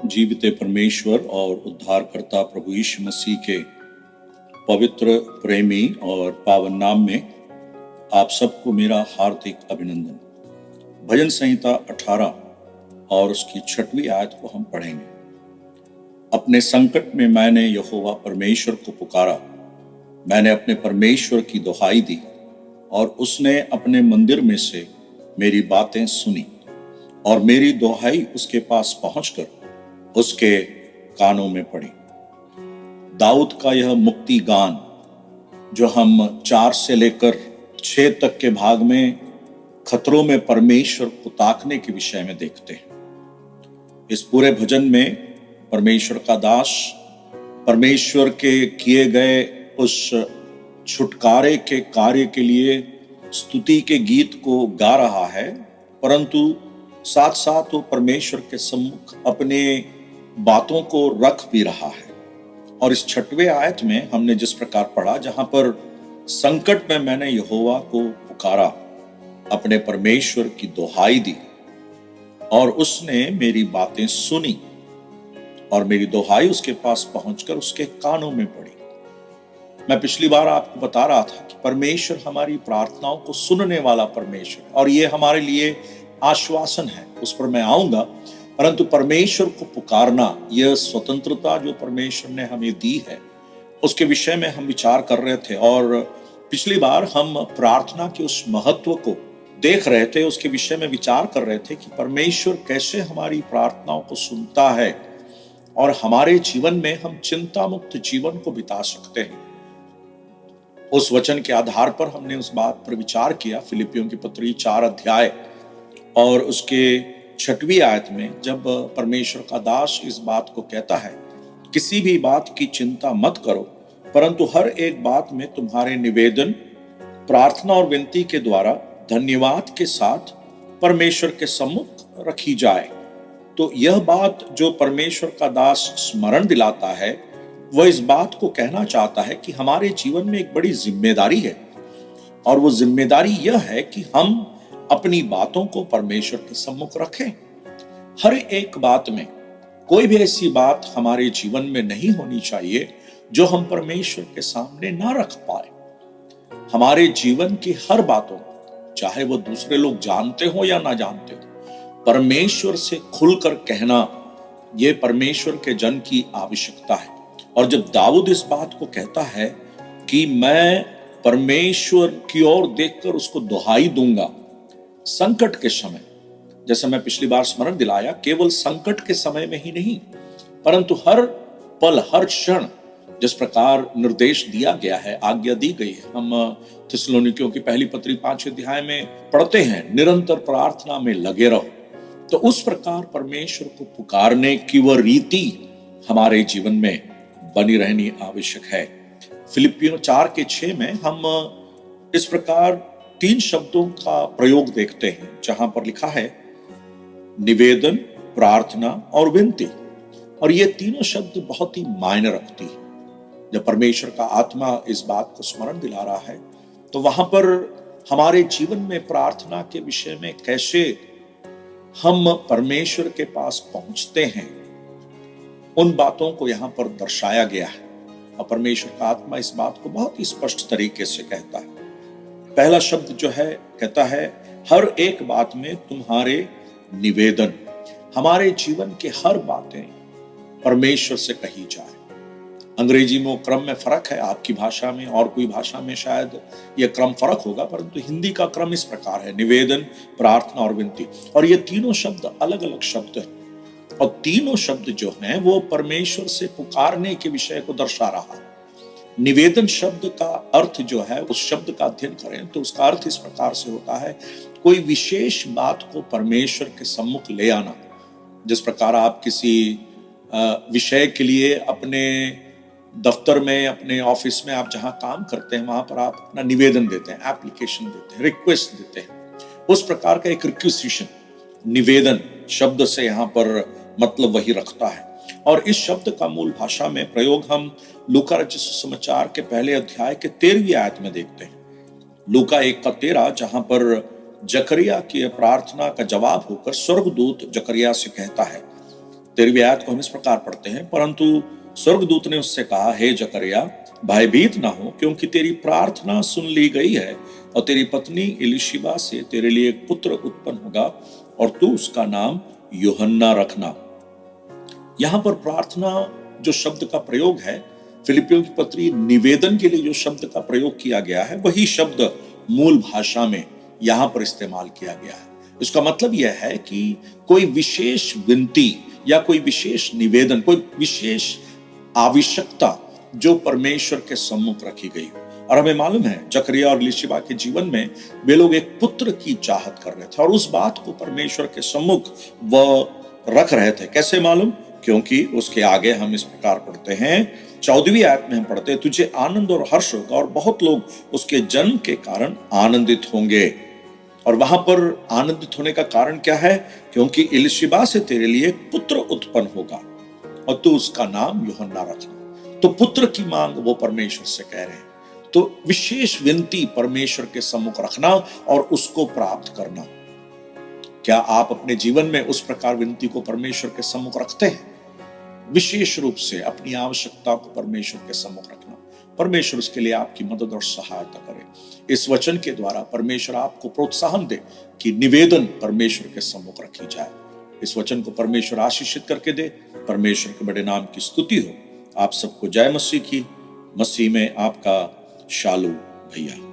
जीवित परमेश्वर और उद्धारकर्ता प्रभु यीशु मसीह के पवित्र, प्रेमी और पावन नाम में आप सबको मेरा हार्दिक अभिनंदन। भजन संहिता 18 और उसकी 6वीं आयत को हम पढ़ेंगे। अपने संकट में मैंने यहोवा परमेश्वर को पुकारा, मैंने अपने परमेश्वर की दुहाई दी और उसने अपने मंदिर में से मेरी बातें सुनी और मेरी दुहाई उसके पास पहुंचकर उसके कानों में पड़ी। दाऊद का यह मुक्ति गान जो हम 4 से लेकर 6 तक के भाग में खतरों में परमेश्वर को ताकने के विषय में देखते हैं। इस पूरे भजन में परमेश्वर का दास परमेश्वर के किए गए उस छुटकारे के कार्य के लिए स्तुति के गीत को गा रहा है, परंतु साथ साथ वो परमेश्वर के सम्मुख अपने बातों को रख भी रहा है। और इस 6वें आयत में हमने जिस प्रकार पढ़ा, जहां पर संकट में मैंने यहोवा को पुकारा, अपने परमेश्वर की दुहाई दी और उसने मेरी बातें सुनी और मेरी दुहाई उसके पास पहुंचकर उसके कानों में पड़ी। मैं पिछली बार आपको बता रहा था कि परमेश्वर हमारी प्रार्थनाओं को सुनने वाला परमेश्वर है और ये हमारे लिए आश्वासन है, उस पर मैं आऊंगा। परंतु परमेश्वर को पुकारना, यह स्वतंत्रता जो परमेश्वर ने हमें दी है, उसके विषय में हम विचार कर रहे थे। और पिछली बार हम प्रार्थना के उस महत्व को देख रहे थे, उसके विषय में विचार कर रहे थे कि परमेश्वर कैसे हमारी प्रार्थनाओं को सुनता है और हमारे जीवन में हम चिंता मुक्त जीवन को बिता सकते हैं। उस वचन के आधार पर हमने उस बात पर विचार किया। फिलिपियों की पत्री 4 अध्याय और उसके 6वीं आयत में जब परमेश्वर का दास इस बात को कहता है, किसी भी बात की चिंता मत करो, परंतु हर एक बात में तुम्हारे निवेदन, प्रार्थना और विनती के द्वारा धन्यवाद के साथ परमेश्वर के सम्मुख रखी जाए। तो यह बात जो परमेश्वर का दास स्मरण दिलाता है, वह इस बात को कहना चाहता है कि हमारे जीवन में एक बड़ी जिम्मेदारी है और वो जिम्मेदारी यह है कि हम अपनी बातों को परमेश्वर के सम्मुख रखें। हर एक बात में कोई भी ऐसी बात हमारे जीवन में नहीं होनी चाहिए जो हम परमेश्वर के सामने ना रख पाए। हमारे जीवन की हर बातों, चाहे वो दूसरे लोग जानते हो या ना जानते हो, परमेश्वर से खुलकर कहना, यह परमेश्वर के जन की आवश्यकता है। और जब दाऊद इस बात को कहता है कि मैं परमेश्वर की ओर देखकर उसको दुहाई दूंगा संकट के समय, जैसे मैं पिछली बार स्मरण दिलाया, केवल संकट के समय में ही नहीं परंतु हर पल, हर क्षण, जिस प्रकार निर्देश दिया गया है, आज्ञा दी गई है। हम थिस्सलुनीकियों की पहली पत्री 5 अध्याय में पढ़ते हैं, निरंतर प्रार्थना में लगे रहो। तो उस प्रकार परमेश्वर को पुकारने की वह रीति हमारे जीवन में बनी रहनी आवश्यक है। फिलिपियों 4 के 6 में हम इस प्रकार 3 शब्दों का प्रयोग देखते हैं, जहां पर लिखा है निवेदन, प्रार्थना और विनती। और ये तीनों शब्द बहुत ही मायने रखती है। जब परमेश्वर का आत्मा इस बात को स्मरण दिला रहा है, तो वहां पर हमारे जीवन में प्रार्थना के विषय में कैसे हम परमेश्वर के पास पहुंचते हैं, उन बातों को यहां पर दर्शाया गया है। और परमेश्वर का आत्मा इस बात को बहुत ही स्पष्ट तरीके से कहता है। पहला शब्द जो है, कहता है हर एक बात में तुम्हारे निवेदन, हमारे जीवन के हर बातें परमेश्वर से कही जाए। अंग्रेजी में क्रम में फर्क है, आपकी भाषा में और कोई भाषा में शायद यह क्रम फर्क होगा, परंतु हिंदी का क्रम इस प्रकार है, निवेदन, प्रार्थना और विनती। और ये तीनों शब्द अलग अलग शब्द हैं और तीनों शब्द जो हैं वो परमेश्वर से पुकारने के विषय को दर्शा रहा है। निवेदन शब्द का अर्थ जो है, उस शब्द का अध्ययन करें तो उसका अर्थ इस प्रकार से होता है, कोई विशेष बात को परमेश्वर के सम्मुख ले आना। जिस प्रकार आप किसी विषय के लिए अपने दफ्तर में, अपने ऑफिस में, आप जहां काम करते हैं, वहां पर आप अपना निवेदन देते हैं, एप्लीकेशन देते हैं, रिक्वेस्ट देते हैं, उस प्रकार का एक रिक्वेजिशन, निवेदन शब्द से यहां पर मतलब वही रखता है। और इस शब्द का मूल भाषा में प्रयोग हम लूका रचित सुसमाचार के पहले अध्याय के 13वीं आयत में देखते हैं। लूका 1:13, जहां पर जकरिया की प्रार्थना का जवाब होकर स्वर्गदूत जकरिया से कहता है 13वीं आयत को हम इस प्रकार पढ़ते हैं, परंतु स्वर्गदूत ने उससे कहा, हे जकरिया, भयभीत ना हो, क्योंकि तेरी प्रार्थना सुन ली गई है और तेरी पत्नी इलिशिबा से तेरे लिए एक पुत्र उत्पन्न होगा और तू उसका नाम यूहन्ना रखना। यहां पर प्रार्थना जो शब्द का प्रयोग है, फिलिपियों की पत्री निवेदन के लिए जो शब्द का प्रयोग किया गया है, वही शब्द मूल भाषा में यहां पर इस्तेमाल किया गया है। इसका मतलब यह है कि कोई विशेष विनती या कोई विशेष निवेदन, कोई विशेष आवश्यकता जो परमेश्वर के सम्मुख रखी गई हो। और हमें मालूम है जकरिया और इलिशिबा के जीवन में वे लोग एक पुत्र की चाहत कर रहे थे और उस बात को परमेश्वर के सम्मुख वह रख रहे थे। कैसे मालूम? क्योंकि उसके आगे हम इस प्रकार पढ़ते हैं, 14वीं आयत में हम पढ़ते हैं, तुझे आनंद और हर्ष होगा और बहुत लोग उसके जन्म के कारण आनंदित होंगे। और वहां पर आनंदित होने का कारण क्या है? क्योंकि इलिशिबा से तेरे लिए एक पुत्र उत्पन्न होगा और तू उसका नाम यूहन्ना रखना। तो पुत्र की मांग वो परमेश्वर से कह रहे हैं। तो विशेष विनती परमेश्वर के सम्मुख रखना और उसको प्राप्त करना। क्या आप अपने जीवन में उस प्रकार विनती को परमेश्वर के सम्मुख रखते हैं? विशेष रूप से अपनी आवश्यकता को परमेश्वर के सम्मुख रखना। परमेश्वर उसके लिए आपकी मदद और सहायता करे। इस वचन के द्वारा परमेश्वर आपको प्रोत्साहन दे कि निवेदन परमेश्वर के सम्मुख रखी जाए। इस वचन को परमेश्वर आशीषित करके दे। परमेश्वर के बड़े नाम की स्तुति हो। आप सबको जय मसीह की। मसीह में आपका शालू भैया।